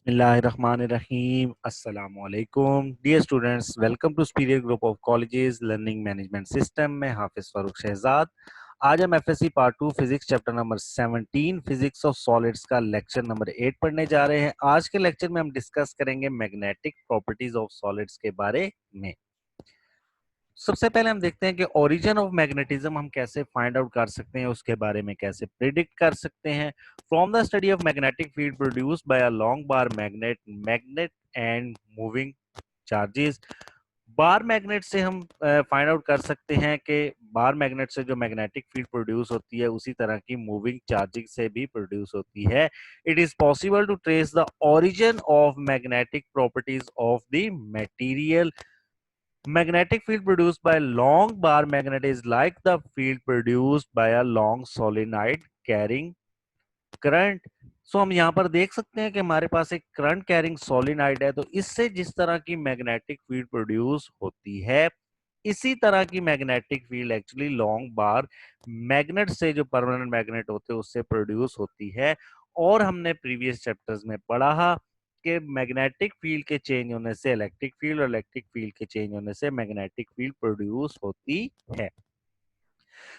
बिस्मिल्लाहिर्रहमानिर्रहीम अस्सलामुअलैकुम dear students, welcome to superior group of colleges learning management system में हाफिज फारूक शहजाद। आज हम FSc part 2 physics chapter number 17 physics of solids का lecture number 8 पढ़ने जा रहे हैं। आज के लेक्चर में हम डिस्कस करेंगे मैग्नेटिक प्रॉपर्टीज ऑफ सॉलिड्स के बारे में। सबसे पहले हम देखते हैं कि ओरिजिन ऑफ मैग्नेटिज्म हम कैसे फाइंड आउट कर सकते हैं, उसके बारे में कैसे प्रिडिक्ट कर सकते हैं। From the study of magnetic field produced by a long bar magnet and moving charges. Bar magnet से हम फाइंड आउट कर सकते हैं कि बार मैग्नेट से जो मैग्नेटिक फील्ड प्रोड्यूस होती है उसी तरह की मूविंग चार्जिंग से भी प्रोड्यूस होती है। It is possible to trace the origin of magnetic properties of the material. Magnetic field produced by long bar magnet is like the field produced by a long solenoid carrying current. सो हम यहाँ पर देख सकते हैं कि हमारे पास एक current carrying solenoid है, तो इससे जिस तरह की मैग्नेटिक फील्ड प्रोड्यूस होती है इसी तरह की magnetic field actually long bar magnet से, जो परमानेंट मैग्नेट होते हैं, उससे प्रोड्यूस होती है। और हमने प्रीवियस चैप्टर्स में पढ़ा कि मैग्नेटिक फील्ड के चेंज होने से इलेक्ट्रिक फील्ड और इलेक्ट्रिक फील्ड के चेंज होने से मैग्नेटिक फील्ड प्रोड्यूस होती है।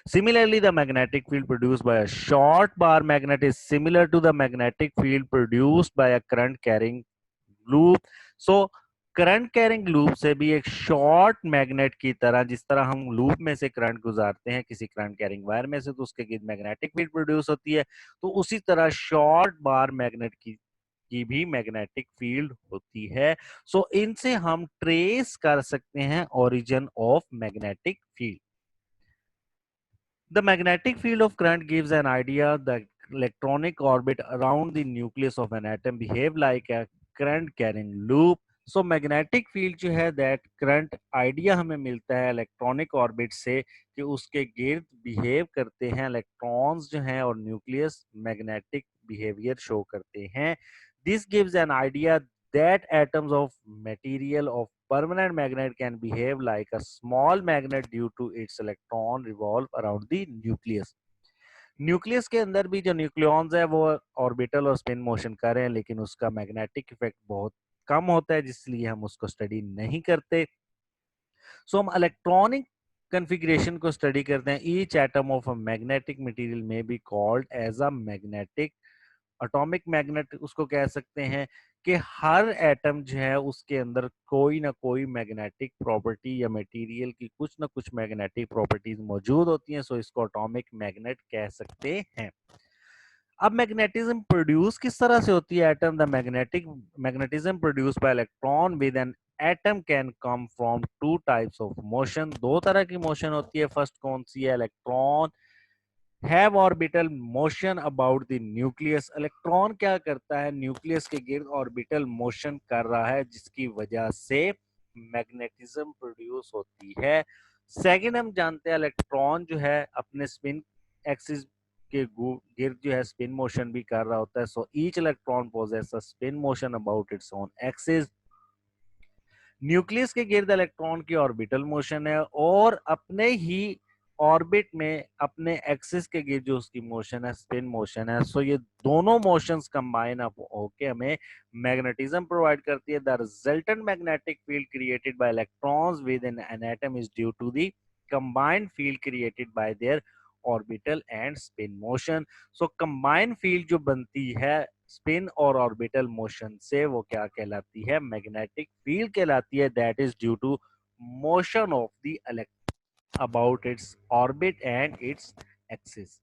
Similarly, the magnetic field produced by a short bar magnet is similar to the magnetic field produced by a current carrying loop. So current carrying loop से भी एक short magnet की तरह, जिस तरह हम लूप में से करंट गुजारते हैं किसी करंट कैरिंग वायर में से तो उसके गिर्द मैग्नेटिक फील्ड प्रोड्यूस होती है, तो उसी तरह शॉर्ट बार मैग्नेट की भी मैग्नेटिक फील्ड होती है। सो इनसे हम ट्रेस कर सकते हैं origin of magnetic field. The magnetic field of current gives an idea that electronic orbit around the nucleus of an atom behave like a current carrying loop. So magnetic field जो है that current idea हमें मिलता है electronic orbit से कि उसके गिर्द behave करते हैं इलेक्ट्रॉन्स जो हैं और न्यूक्लियस मैग्नेटिक बिहेवियर शो करते हैं। This gives an idea that atoms of material of permanent magnet can behave like a small magnet due to its electron revolve around the nucleus. Nucleus के अंदर भी जो nucleons है वो orbital और spin motion कर रहे हैं, लेकिन उसका मैग्नेटिक इफेक्ट बहुत कम होता है, जिसलिए हम उसको स्टडी नहीं करते। सो हम इलेक्ट्रॉनिक कन्फिग्रेशन को स्टडी करते हैं। Each atom of a magnetic material में be called as a magnetic atomic magnet. उसको कह सकते हैं कि हर एटम जो है उसके अंदर कोई ना कोई मैग्नेटिक प्रॉपर्टी या मटेरियल की कुछ ना कुछ मैग्नेटिक प्रॉपर्टीज मौजूद होती हैं, सो इसको एटॉमिक मैग्नेट कह सकते हैं। अब मैग्नेटिज्म प्रोड्यूस किस तरह से होती है atom? The magnetism produce by electron with an atom can come from two types of motion. दो तरह की मोशन होती है। फर्स्ट कौन सी है? Electron have orbital motion about the nucleus. Electron क्या करता है? न्यूक्लियस के गिर्द ऑर्बिटल मोशन कर रहा है, जिसकी वजह से मैग्नेटिज्म प्रोड्यूस होती है। सेकंड, हम जानते हैं इलेक्ट्रॉन जो है अपने स्पिन एक्सिस के गिर्द जो है स्पिन मोशन भी कर रहा होता है। So each electron possesses a spin motion about its own axis. Nucleus के गिर्द इलेक्ट्रॉन की ऑर्बिटल मोशन है और अपने ही ऑर्बिट में अपने एक्सिस के गिर्द जो उसकी मोशन है स्पिन मोशन है। सो ये दोनों मोशंस कंबाइन अप होके हमें मैग्नेटिज्म प्रोवाइड करती है। The resultant magnetic field created by electrons with an atom is due to the combined field created by their orbital and spin motion. So combined field जो बनती है spin और orbital motion से, वो क्या कहलाती है? मैग्नेटिक फील्ड कहलाती है। That is due to motion of the electron about its orbit and its axis.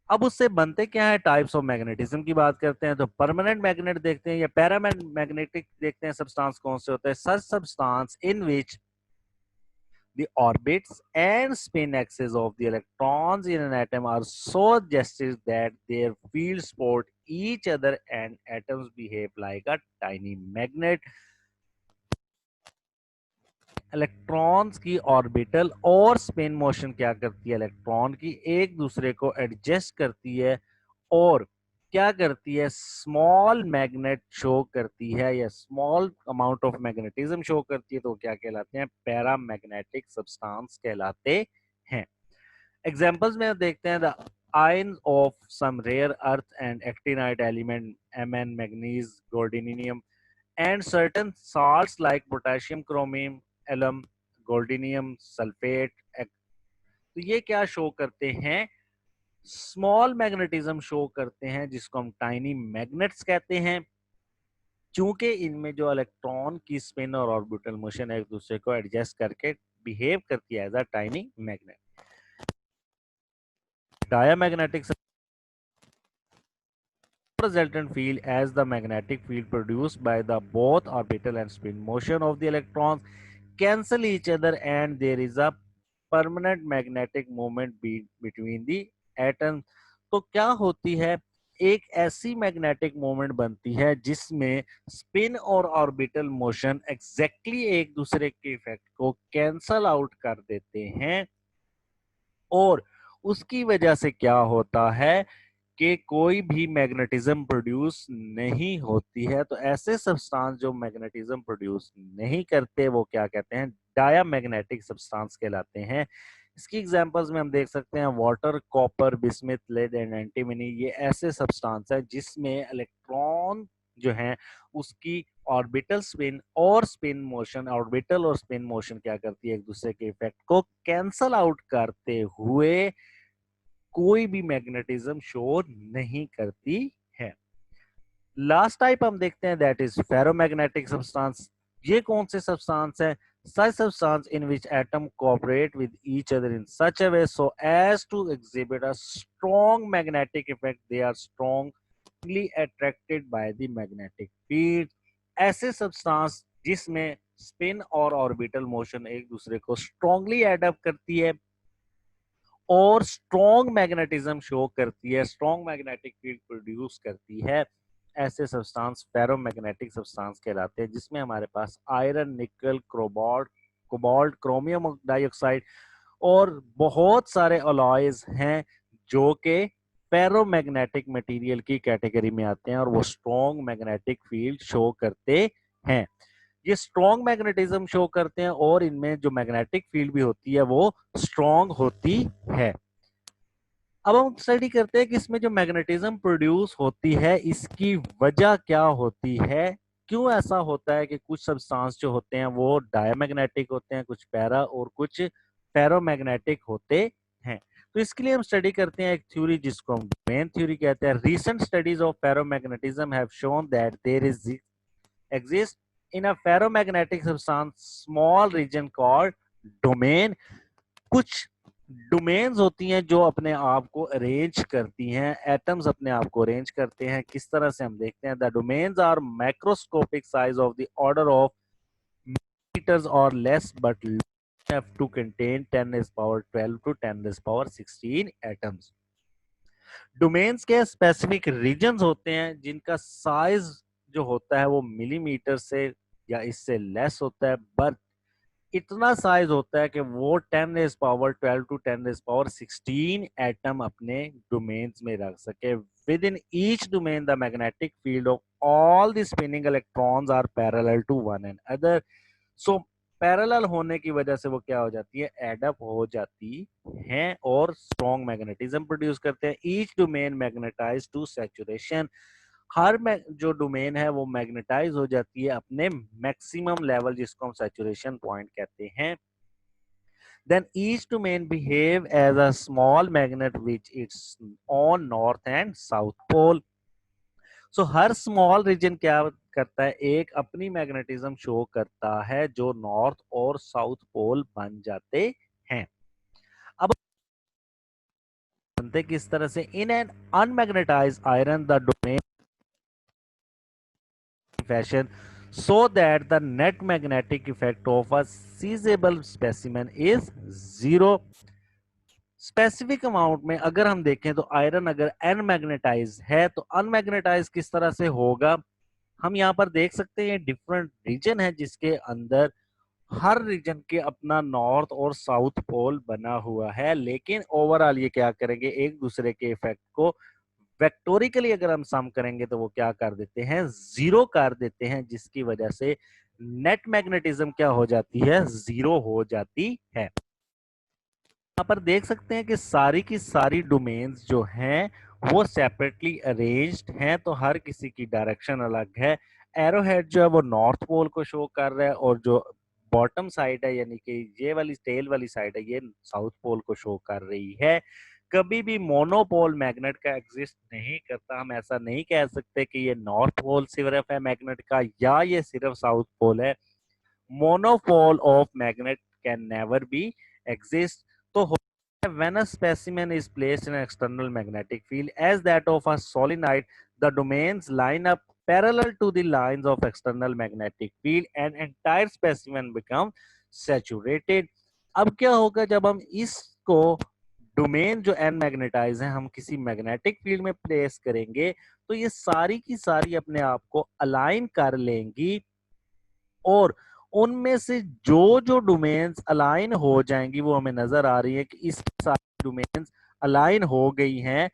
अब उससे बनते क्या है? टाइप्स ऑफ मैग्नेटिज्म की बात करते हैं तो परमानेंट मैग्नेट देखते हैं या पैरामैग्नेटिक देखते हैं। सब्सटेंस कौन से होते हैं? Such substance in which the orbits and spin axes of the electrons in an atom are so adjusted that their fields support each other and atoms behave like a tiny magnet. Electrons की orbital और spin motion क्या करती है? Electron की एक दूसरे को adjust करती है और क्या करती है? स्मॉल मैग्नेट शो करती है या small amount of magnetism show करती है, तो क्या कहलाते हैं? पैरामैग्नेटिक सब्सटेंस कहलाते हैं। एग्जांपल्स में देखते हैं। The ions of some rare earth and actinide element, Mn, manganese, goldinium, and certain salts like potassium, chromium, alum, goldinium, sulfate. तो ये क्या शो करते हैं? स्मॉल मैग्नेटिज्म शो करते हैं, जिसको हम टाइनी मैग्नेट्स कहते हैं। चूंकि इनमें जो इलेक्ट्रॉन की स्पिन और ऑर्बिटल मोशन एक दूसरे को एडजस्ट करके बिहेव करती है as a tiny magnet. Diamagnetic resultant field as the magnetic field produced by the both orbital and spin motion of the electrons cancel each other, and there is a permanent magnetic moment between the atoms। तो क्या होती है? एक ऐसी magnetic moment बनती है जिसमें spin और ऑर्बिटल मोशन एग्जैक्टली एक दूसरे के इफेक्ट को कैंसल आउट कर देते हैं, और उसकी वजह से क्या होता है कि कोई भी मैग्नेटिज्म प्रोड्यूस नहीं होती है। तो ऐसे सब्सटेंस जो मैग्नेटिज्म प्रोड्यूस नहीं करते वो क्या कहते हैं? डायामैग्नेटिक सब्सटेंस कहलाते हैं। इसकी एग्जांपल्स में हम देख सकते हैं water, copper, bismuth, lead and antimony. ये ऐसे सब्सटेंस है जिसमें इलेक्ट्रॉन जो है उसकी ऑर्बिटल स्पिन और स्पिन मोशन, ऑर्बिटल और स्पिन मोशन क्या करती है? एक दूसरे के इफेक्ट को कैंसल आउट करते हुए कोई भी मैग्नेटिज्म शो नहीं करती है। लास्ट टाइप हम देखते हैं दैट इज फेरोमैग्नेटिक सब्सटेंस। ये कौन से सब्सटेंस है? such substance in which atom cooperate with each other in such a way so as to exhibit a strong magnetic effect, they are strongly attracted by the magnetic field। ऐसे substance जिसमें spin और orbital motion एक दूसरे को strongly add up करती है और strong magnetism show करती है, स्ट्रॉन्ग मैग्नेटिक फील्ड प्रोड्यूस करती है, ऐसे सब्सटेंस फेरोमैग्नेटिक सब्सटेंस कहलाते हैं। जिसमें हमारे पास आयरन, निकल, कोबाल्ट, क्रोमियम डाइऑक्साइड और बहुत सारे अलॉयज हैं जो कि फेरोमैग्नेटिक मटेरियल की कैटेगरी में आते हैं और वो स्ट्रॉन्ग मैग्नेटिक फील्ड शो करते हैं। ये स्ट्रॉन्ग मैग्नेटिज्म शो करते हैं और इनमें जो मैग्नेटिक फील्ड भी होती है वो स्ट्रॉन्ग होती है। अब हम स्टडी करते हैं कि इसमें जो मैग्नेटिज्म प्रोड्यूस होती है इसकी वजह क्या होती है, क्यों ऐसा होता है कि कुछ सब्सटेंस जो होते हैं वो डायमैग्नेटिक होते हैं, कुछ पैरा और कुछ फेरोमैग्नेटिक होते हैं। तो इसके लिए हम स्टडी करते हैं एक थ्योरी जिसको हम डोमेन थ्योरी कहते हैं। Recent studies of ferromagnetism have shown that there is exist in a ferromagnetic substance small region called domain। कुछ डोमेन्स होती हैं जो अपने आप को अरेंज करती हैं, एटम्स अपने आप को अरेंज करते हैं। किस तरह से हम देखते हैं? The domains are macroscopic size of the order of metres और less but enough to contain 10 raised power 12 to 10 raised power 16 atoms. Domains के स्पेसिफिक रीजन्स होते हैं जिनका साइज जो होता है वो मिलीमीटर से या इससे लेस होता है, बट इतना साइज होता है कि वो 10 raise power 12 to 10 raise power 16 atom अपने डोमेन्स में रख सके। Within each domain the magnetic field of all the spinning electrons are parallel to one and other. So parallel होने की वजह से वो क्या हो जाती है? एडअप हो जाती हैं और स्ट्रॉन्ग मैग्नेटिज्म प्रोड्यूस करते हैं। Each domain magnetise to saturation. हर जो डोमेन है वो मैग्नेटाइज हो जाती है अपने मैक्सिमम लेवल जिसको हम सैचुरेशन पॉइंट कहते हैं। then each domain behave as a small magnet which its on north and south pole। So हर स्मॉल रीजन क्या करता है? एक अपनी मैग्नेटिज्म शो करता है जो नॉर्थ और साउथ पोल बन जाते हैं। अब बनते किस तरह से? In an unmagnetized iron the domain fashion so that the net magnetic effect of a seizable specimen is zero। Specific amount में अगर हम देखें तो आयरन अगर अनमैग्नेटाइज है तो अनमैग्नेटाइज किस तरह से होगा? हम यहाँ पर देख सकते हैं डिफरेंट रीजन है जिसके अंदर हर रीजन के अपना नॉर्थ और साउथ पोल बना हुआ है, लेकिन ओवरऑल ये क्या करेंगे? एक दूसरे के इफेक्ट को वेक्टोरिकली अगर हम सम करेंगे तो वो क्या कर देते हैं? जीरो कर देते हैं, जिसकी वजह से नेट मैग्नेटिज्म क्या हो जाती है? जीरो हो जाती है। यहाँ पर देख सकते हैं कि सारी की सारी डोमेन्स जो हैं वो सेपरेटली अरेंज्ड हैं, तो हर किसी की डायरेक्शन अलग है। एरो हेड जो है वो नॉर्थ पोल को शो कर रहा है और जो बॉटम साइड है यानी कि ये वाली टेल वाली साइड है ये साउथ पोल को शो कर रही है। कभी भी मोनोपोल मैग्नेट का एग्जिस्ट नहीं करता। हम ऐसा नहीं कह सकते कि ये नॉर्थ पोल सिर्फ है मैग्नेट का या ये सिर्फ साउथ पोल है। monopole of magnet can never be exist. तो when a specimen is placed in an external magnetic field as that of a solenoid, the domains line up parallel to the lines of external magnetic field and entire specimen become saturated. अब क्या होगा जब हम इसको domain जो N magnetise है हम किसी मैग्नेटिक फील्ड में प्लेस करेंगे तो ये सारी की सारी अपने आप को अलाइन कर लेंगी और उनमें से जो जो डोमेन्स अलाइन हो जाएंगी वो हमें नजर आ रही है कि इस सारी डोमेन्स अलाइन हो गई हैं।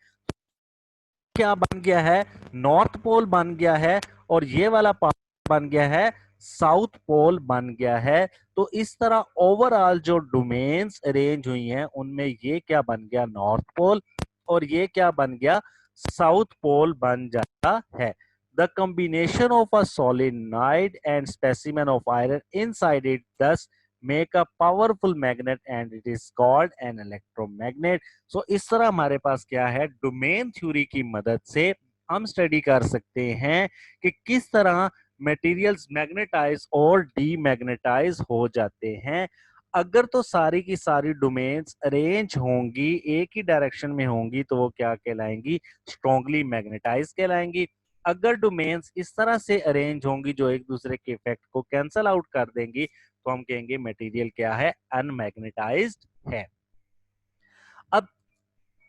क्या बन गया है? नॉर्थ पोल बन गया है और ये वाला पार्ट बन गया है साउथ पोल बन गया है। तो इस तरह ओवरऑल जो डोमेन्स अरेंज हुई हैं उनमें ये क्या बन गया? नॉर्थ पोल और ये क्या बन गया? साउथ पोल बन जाता है। The combination of a solenoid and specimen of iron inside it thus make a powerful magnet and it is called an electromagnet. So इस तरह हमारे पास क्या है? डोमेन थ्योरी की मदद से हम स्टडी कर सकते हैं कि किस तरह मटेरियल्स मैग्नेटाइज और डीमैग्नेटाइज हो जाते हैं। अगर तो सारी की सारी डोमेन्स अरेंज होंगी एक ही डायरेक्शन में होंगी तो वो क्या कहलाएंगी? Strongly magnetise कहलाएंगी। अगर डोमेन्स इस तरह से अरेंज होंगी जो एक दूसरे के इफेक्ट को कैंसल आउट कर देंगी तो हम कहेंगे मटेरियल क्या है? अनमैग्नेटाइज्ड है। अब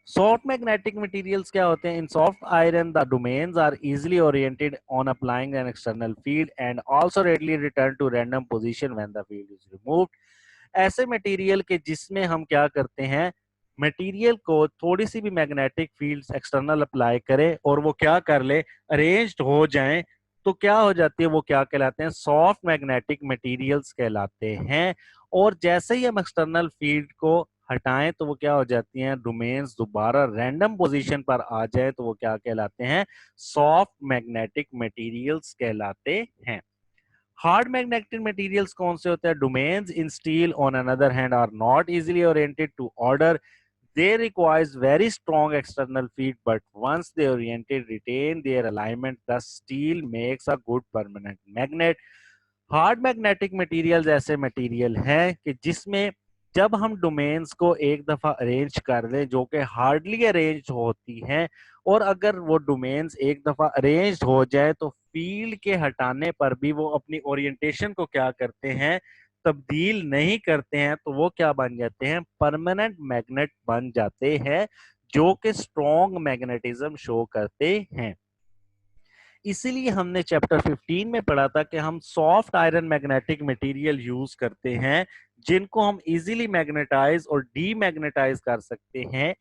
सॉफ्ट मैग्नेटिक मटेरियल्स क्या होते हैं? In soft iron the domains are easily oriented on applying an external field and also readily return to random position when the field is removed. ऐसे मटेरियल के जिसमें हम क्या करते हैं? मटेरियल को थोड़ी सी भी मैग्नेटिक फील्ड एक्सटर्नल अप्लाई करें और वो क्या कर ले? अरेंज्ड हो जाएं तो क्या हो जाती है? वो क्या कहलाते हैं? सॉफ्ट मैग्नेटिक मटेरियल्स कहलाते हैं। और जैसे ही हम एक्सटर्नल फील्ड को हटाएं तो वो क्या हो जाती हैं? डोमेन्स दोबारा रैंडम पोजीशन पर आ जाए तो वो क्या कहलाते हैं? सॉफ्ट मैग्नेटिक मटेरियल्स कहलाते हैं। हार्ड मैग्नेटिक मटेरियल्स कौन से होते हैं? Domains in steel on another hand are not easily oriented to order. They requires very strong external feed, but once they oriented retain their alignment, the steel makes a good permanent magnet. Hard magnetic materials ऐसे material हैं कि जिसमें जब हम domains को एक दफा arrange कर दें जो कि हार्डली अरेंज होती हैं और अगर वो डोमेन्स एक दफा अरेंज हो जाए तो फील्ड के हटाने पर भी वो अपनी ओरिएंटेशन को क्या करते हैं? तब्दील नहीं करते हैं तो वो क्या बन जाते हैं? परमानेंट मैग्नेट बन जाते हैं जो कि स्ट्रॉन्ग मैग्नेटिज्म शो करते हैं। इसीलिए हमने चैप्टर 15 में पढ़ा था कि हम soft iron magnetic material use करते हैं जिनको हम इजीली मैग्नेटाइज और डीमैग्नेटाइज कर सकते हैं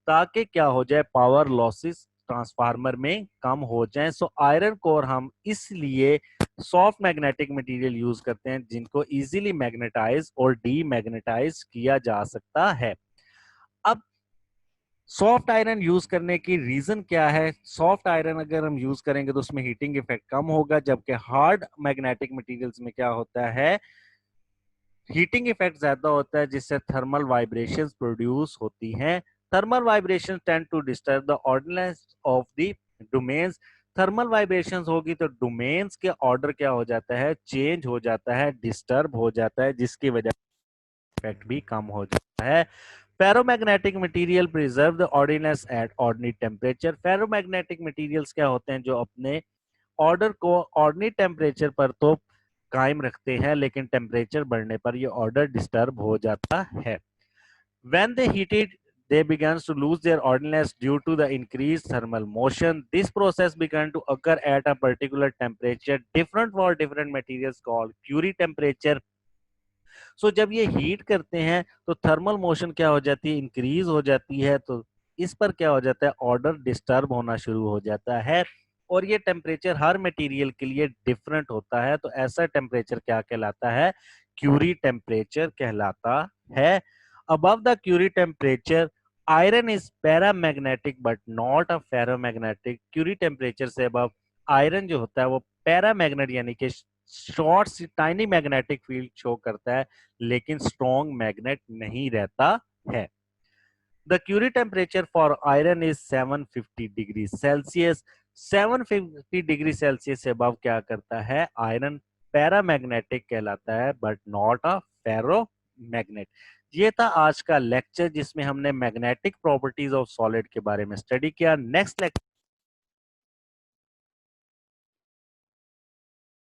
ताकि क्या हो जाए? पावर लॉसेस ट्रांसफार्मर में कम हो जाए। सो आयरन कोर हम इसलिए सॉफ्ट मैग्नेटिक मटेरियल यूज करते हैं जिनको इजीली मैग्नेटाइज और डीमैग्नेटाइज किया जा सकता है। अब सॉफ्ट आयरन यूज करने की रीजन क्या है? सॉफ्ट आयरन अगर हम यूज करेंगे तो उसमें हीटिंग इफेक्ट कम होगा जबकि हार्ड मैग्नेटिक मटेरियल्स में क्या होता है? हीटिंग इफेक्ट ज्यादा होता है जिससे थर्मल वाइब्रेशंस प्रोड्यूस होती हैं। Thermal vibrations tend to disturb the orderness of the domains. Thermal vibrations होगी तो डोमेन्स के ऑर्डर क्या हो जाता है? चेंज हो जाता है, डिस्टर्ब हो जाता है जिसकी वजह से इफेक्ट भी कम हो जाता है। Ferromagnetic material preserve the orderliness at ordinary temperature. Ferromagnetic materials क्या होते हैं? जो अपने ऑर्डर को ऑर्डिनरी टेम्परेचर पर तो कायम रखते हैं लेकिन टेम्परेचर बढ़ने पर ये ऑर्डर डिस्टर्ब हो जाता है। When they heated, they began to lose their ordinance due to the increased thermal motion. This process began to occur at a particular temperature different for different materials called Curie temperature. सो जब ये heat करते हैं तो thermal motion क्या हो जाती है? Increase हो जाती है। तो इस पर क्या हो जाता है? ऑर्डर डिस्टर्ब होना शुरू हो जाता है और ये टेम्परेचर हर मटेरियल के लिए डिफरेंट होता है। तो ऐसा टेम्परेचर क्या कहलाता है? क्यूरी टेम्परेचर कहलाता है। above the Curie temperature iron is paramagnetic but not a ferromagnetic. Curie temperature से above आयरन जो होता है वो पैरामैग्नेट यानी कि शॉर्ट सी टाइनी मैग्नेटिक फील्ड शो करता है लेकिन स्ट्रॉन्ग मैग्नेट नहीं रहता है। The Curie temperature for iron is 750 degree Celsius. 750 degree Celsius से अबव क्या करता है, आयरन पैरामैग्नेटिक कहलाता है but not a ferromagnet. ये था आज का लेक्चर जिसमें हमने मैग्नेटिक प्रॉपर्टीज ऑफ सॉलिड के बारे में स्टडी किया। Next lecture